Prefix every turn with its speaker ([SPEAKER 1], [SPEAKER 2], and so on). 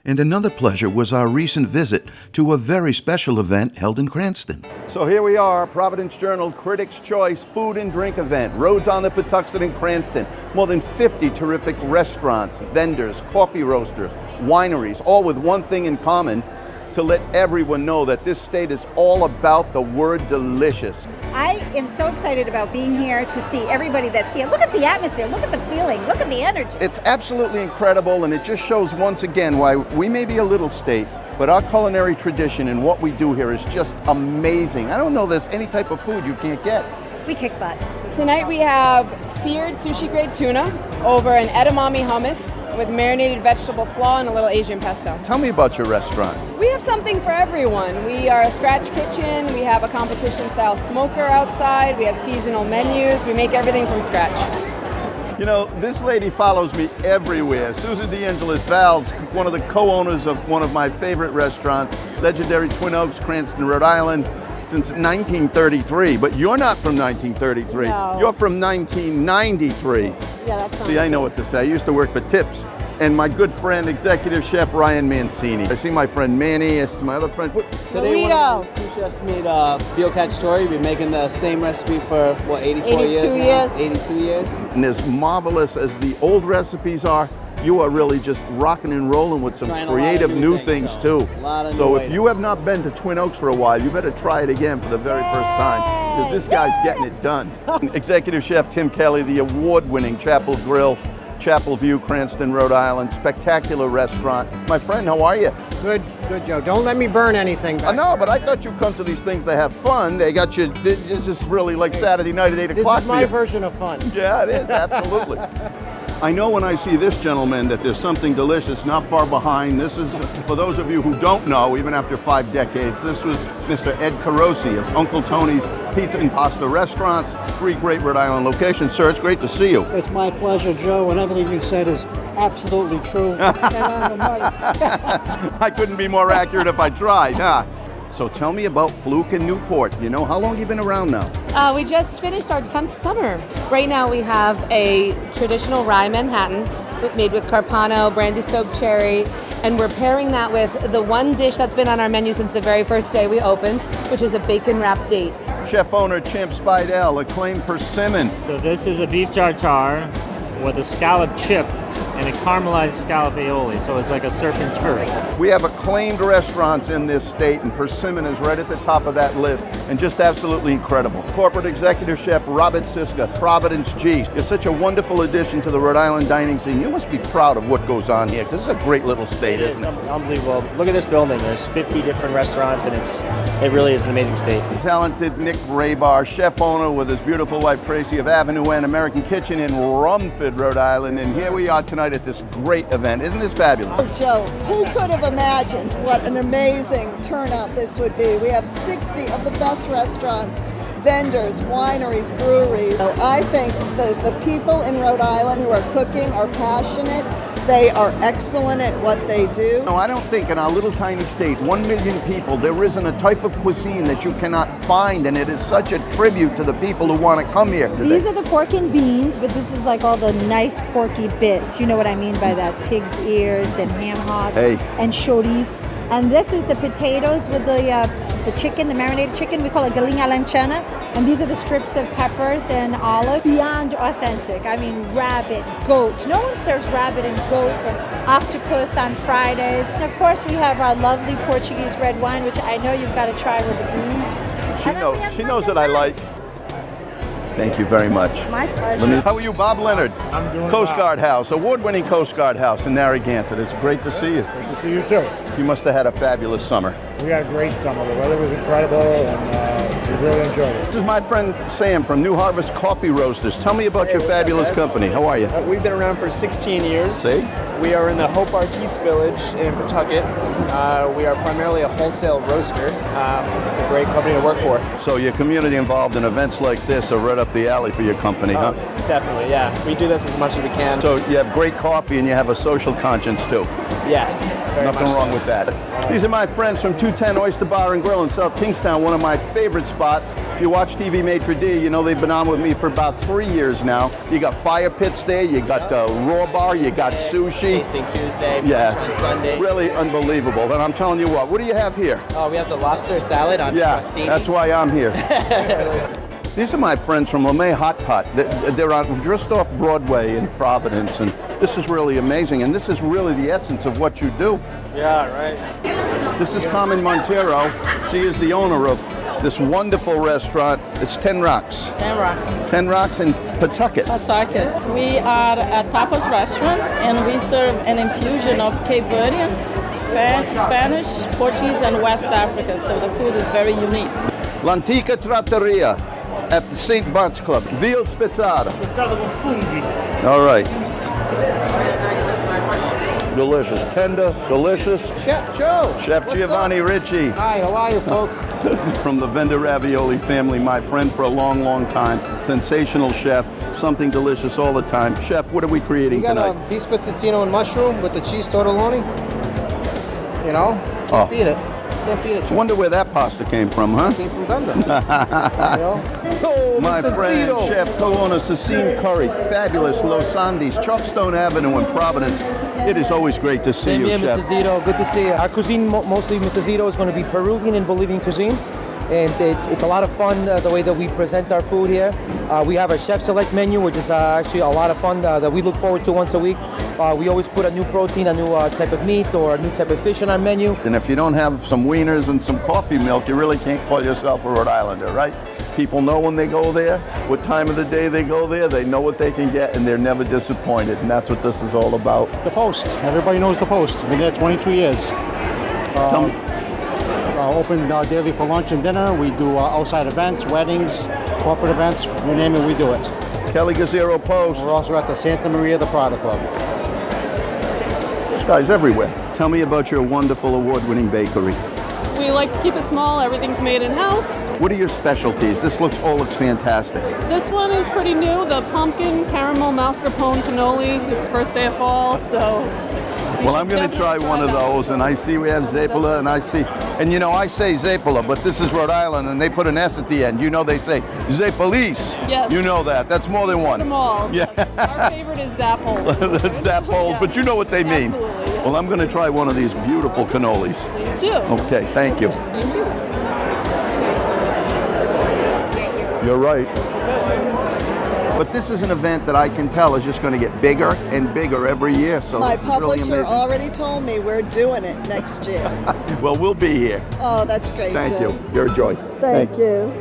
[SPEAKER 1] And another pleasure was our recent visit to a very special event held in Cranston. So here we are, Providence Journal Critics' Choice Food and Drink event. Roads on the Patuxent in Cranston. More than 50 terrific restaurants, vendors, coffee roasters, wineries, all with one thing in common: to let everyone know that this state is all about the word delicious.
[SPEAKER 2] I am so excited about being here to see everybody that's here. Look at the atmosphere, look at the feeling, look at the energy.
[SPEAKER 1] It's absolutely incredible, and it just shows once again why we may be a little state, but our culinary tradition and what we do here is just amazing. I don't know there's any type of food you can't get.
[SPEAKER 2] We kick butt.
[SPEAKER 3] Tonight we have seared sushi-grade tuna over an edamame hummus with marinated vegetable slaw and a little Asian pesto.
[SPEAKER 1] Tell me about your restaurant.
[SPEAKER 3] We have something for everyone. We are a scratch kitchen. We have a competition-style smoker outside. We have seasonal menus. We make everything from scratch.
[SPEAKER 1] You know, this lady follows me everywhere. Susan DeAngelis Valves, one of the co-owners of one of my favorite restaurants, legendary Twin Oaks, Cranston, Rhode Island, since 1933. But you're not from 1933.
[SPEAKER 3] No.
[SPEAKER 1] You're from 1993.
[SPEAKER 2] Yeah, that's
[SPEAKER 1] See, I know what to say. I used to work for Tips. And my good friend, executive chef Ryan Mancini. I see my friend Manny, I see my other friend.
[SPEAKER 4] Today, one of the two chefs made veal cacciatore. We've been making the same recipe for, 84 years now? 82 years.
[SPEAKER 1] And as marvelous as the old recipes are, you are really just rocking and rolling with some creative new things too. So if you have not been to Twin Oaks for a while, you better try it again for the very first time, because this guy's getting it done. Executive Chef Tim Kelly, the award-winning Chapel Grill, Chapel View, Cranston, Rhode Island, spectacular restaurant. My friend, how are you?
[SPEAKER 5] Good, Joe. Don't let me burn anything.
[SPEAKER 1] No, but I thought you come to these things to have fun. They got you, this is really like Saturday night at 8 o'clock.
[SPEAKER 5] This is my version of fun.
[SPEAKER 1] Yeah, it is, absolutely. I know when I see this gentleman that there's something delicious not far behind. This is, for those of you who don't know, even after 5 decades, this was Mr. Ed Carosi of Uncle Tony's Pizza and Pasta Restaurants, 3 great Rhode Island locations. Sir, it's great to see you.
[SPEAKER 5] It's my pleasure, Joe, and everything you said is absolutely true.
[SPEAKER 1] I couldn't be more accurate if I tried, huh? So tell me about Fluke and Newport. You know, how long have you been around now?
[SPEAKER 6] We just finished our 10th summer. Right now we have a traditional rye Manhattan made with Carpano, brandy-soaked cherry, and we're pairing that with the one dish that's been on our menu since the very first day we opened, which is a bacon-wrapped date.
[SPEAKER 1] Chef owner Champ Spidell, acclaimed Persimmon.
[SPEAKER 7] So this is a beef tartare with a scallop chip and a caramelized scallop aioli, so it's like a surf and turf.
[SPEAKER 1] We have acclaimed restaurants in this state, and Persimmon is right at the top of that list, and just absolutely incredible. Corporate Executive Chef Robert Siska, Providence G. You're such a wonderful addition to the Rhode Island dining scene. You must be proud of what goes on here. This is a great little state, isn't it?
[SPEAKER 7] Unbelievable. Look at this building. There's 50 different restaurants, and it really is an amazing state.
[SPEAKER 1] Talented Nick Raybar, chef owner with his beautiful wife Tracy of Avenue N American Kitchen in Rumford, Rhode Island, and here we are tonight at this great event. Isn't this fabulous?
[SPEAKER 8] Oh, Joe, who could have imagined what an amazing turnout this would be? We have 60 of the best restaurants, vendors, wineries, breweries. So I think the people in Rhode Island who are cooking are passionate. They are excellent at what they do.
[SPEAKER 1] No, I don't think in our little tiny state, 1 million people, there isn't a type of cuisine that you cannot find, and it is such a tribute to the people who want to come here today.
[SPEAKER 2] These are the pork and beans, but this is like all the nice porky bits. You know what I mean by that? Pig's ears and ham hocks and shoris. And this is the potatoes with the chicken, the marinated chicken. We call it galing alancena. And these are the strips of peppers and olive. Beyond authentic. I mean, rabbit, goat. No one serves rabbit and goat and octopus on Fridays. And of course, we have our lovely Portuguese red wine, which I know you've got to try with the beans.
[SPEAKER 1] She knows that I like. Thank you very much.
[SPEAKER 2] My pleasure.
[SPEAKER 1] How are you, Bob Leonard?
[SPEAKER 9] I'm doing
[SPEAKER 1] Coast
[SPEAKER 9] well.
[SPEAKER 1] Guard House, award-winning Coast Guard House in Narragansett. It's great to see you.
[SPEAKER 9] Good to see you too.
[SPEAKER 1] You must have had a fabulous summer.
[SPEAKER 9] We had a great summer. The weather was incredible, and we really enjoyed it.
[SPEAKER 1] This is my friend Sam from New Harvest Coffee Roasters. Tell me about your fabulous company. How are you?
[SPEAKER 10] We've been around for 16 years.
[SPEAKER 1] See?
[SPEAKER 10] We are in the Hope Arts East Village in Pawtucket. We are primarily a wholesale roaster. It's a great company to work for.
[SPEAKER 1] So your community involved in events like this are right up the alley for your company, huh?
[SPEAKER 10] Definitely, yeah. We do this as much as we can.
[SPEAKER 1] So you have great coffee and you have a social conscience too.
[SPEAKER 10] Yeah.
[SPEAKER 1] Nothing wrong with that. These are my friends from 210 Oyster Bar and Grill in South Kingstown, one of my favorite spots. If you watch TV Maitre D', you know they've been on with me for about 3 years now. You got fire pits there, you got raw bar, you got sushi.
[SPEAKER 4] Tasting Tuesday,
[SPEAKER 1] Yeah,
[SPEAKER 4] brunch on Sunday.
[SPEAKER 1] really unbelievable. And I'm telling you what do you have here?
[SPEAKER 4] Oh, we have the lobster salad on crostini.
[SPEAKER 1] That's why I'm here. These are my friends from LeMay Hot Pot. They're on just off Broadway in Providence, and this is really amazing. And this is really the essence of what you do.
[SPEAKER 10] Yeah, right.
[SPEAKER 1] This is Carmen Montero. She is the owner of this wonderful restaurant. It's 10 Rocks.
[SPEAKER 11] 10 Rocks.
[SPEAKER 1] 10 Rocks in Pawtucket.
[SPEAKER 11] Pawtucket. We are a Tapas Restaurant, and we serve an infusion of Cape Verdean, Spanish, Portuguese, and West Africa. So the food is very unique.
[SPEAKER 1] L'Antica Trattoria at the St. Bart's Club. Veal Spizzata. All right. Delicious. Tender, delicious.
[SPEAKER 4] Chef Joe.
[SPEAKER 1] Chef Giovanna Ricci.
[SPEAKER 4] Hi, how are you, folks?
[SPEAKER 1] From the Venda Ravioli family, my friend for a long, long time. Sensational chef. Something delicious all the time. Chef, what are we creating
[SPEAKER 4] We got
[SPEAKER 1] tonight?
[SPEAKER 4] beef spezzettino and mushroom with the cheese tortelloni. You know, can't beat it. Can't beat it, Chef.
[SPEAKER 1] Wonder where that pasta came from, huh?
[SPEAKER 4] Came from Venda. You know? Oh,
[SPEAKER 1] My
[SPEAKER 4] Mr.
[SPEAKER 1] friend,
[SPEAKER 4] Zito.
[SPEAKER 1] Chef co-owner Cecile Curry, fabulous Los Andes, Chalkstone Avenue in Providence. It is always great to see
[SPEAKER 12] Same
[SPEAKER 1] you,
[SPEAKER 12] here,
[SPEAKER 1] Chef.
[SPEAKER 12] Mr. Zito. Good to see you. Our cuisine, mostly, Mr. Zito, is going to be Peruvian and Bolivian cuisine. And it's a lot of fun the way that we present our food here. We have a chef select menu, which is actually a lot of fun that we look forward to once a week. We always put a new protein, a new type of meat, or a new type of fish on our menu.
[SPEAKER 1] And if you don't have some wieners and some coffee milk, you really can't call yourself a Rhode Islander, right? People know when they go there, what time of the day they go there, they know what they can get, and they're never disappointed. And that's what this is all about.
[SPEAKER 5] The Post. Everybody knows the Post. Been there 22 years.
[SPEAKER 1] Tell me.
[SPEAKER 5] Open daily for lunch and dinner. We do outside events, weddings, corporate events. You name it, we do it.
[SPEAKER 1] Kelly Gazzero Post.
[SPEAKER 5] We're also at the Santa Maria the Prada Club.
[SPEAKER 1] This guy's everywhere. Tell me about your wonderful award-winning bakery.
[SPEAKER 3] We like to keep it small. Everything's made in-house.
[SPEAKER 1] What are your specialties? This looks fantastic.
[SPEAKER 3] This one is pretty new. The pumpkin caramel mascarpone cannoli. It's first day of fall, so...
[SPEAKER 1] Well, I'm going to try one of those, and I see we have Zeppola, and I say Zeppola, but this is Rhode Island, and they put an S at the end. You know they say Zeppolice.
[SPEAKER 3] Yes.
[SPEAKER 1] You know that. That's more than one.
[SPEAKER 3] Them all.
[SPEAKER 1] Yeah.
[SPEAKER 3] Our favorite is Zappole.
[SPEAKER 1] Zappole, but you know what they mean.
[SPEAKER 3] Absolutely, yes.
[SPEAKER 1] Well, I'm going to try one of these beautiful cannolis.
[SPEAKER 3] Please do.
[SPEAKER 1] Okay, thank you.
[SPEAKER 3] Thank you.
[SPEAKER 1] You're right. But this is an event that I can tell is just going to get bigger and bigger every year. So
[SPEAKER 8] My
[SPEAKER 1] this is really
[SPEAKER 8] publisher
[SPEAKER 1] amazing.
[SPEAKER 8] already told me we're doing it next year.
[SPEAKER 1] Well, we'll be here.
[SPEAKER 8] Oh, that's great,
[SPEAKER 1] Thank
[SPEAKER 8] Jim.
[SPEAKER 1] you. You're a joy.
[SPEAKER 8] Thank
[SPEAKER 1] Thanks.
[SPEAKER 8] you.